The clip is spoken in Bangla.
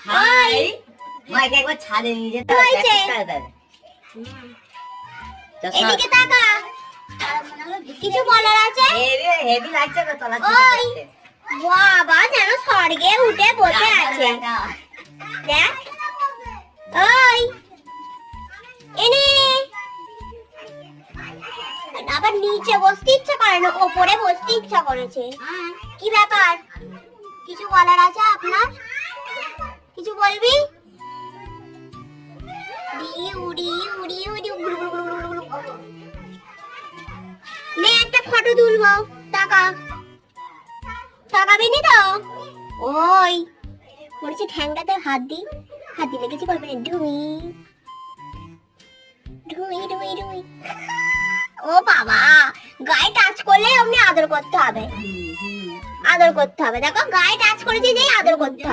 হাই মাইকে একবার ছাদে নিয়ে যেতে হয়েছে? এদিকে তাকা। কিছু বলার আছে? হেভি লাগছে তো তলা ওই বাবা যেন স্বর্গে উঠে বসে আছে। দেখ ওই এনে আবার নিচে বসতে ইচ্ছা করে না, ওপরে বসতে ইচ্ছা করেছে। কি ব্যাপার? কিছু বলার আছে আপনার? কিছু বলবি? নে একটা ফটো তুলবো, টাকা টাকাবি নি তো? ওই বলছি ঠ্যাংটাতে হাত দিলে কিছু করবে না। ঢুই ঢুই ঢুই ঢুই। ও বাবা, গায়ে টাচ করলে অমনি আদর করতে হবে। আদর করতে হবে, দেখো গায়ে টাচ করেছে যেই আদর করতে হবে।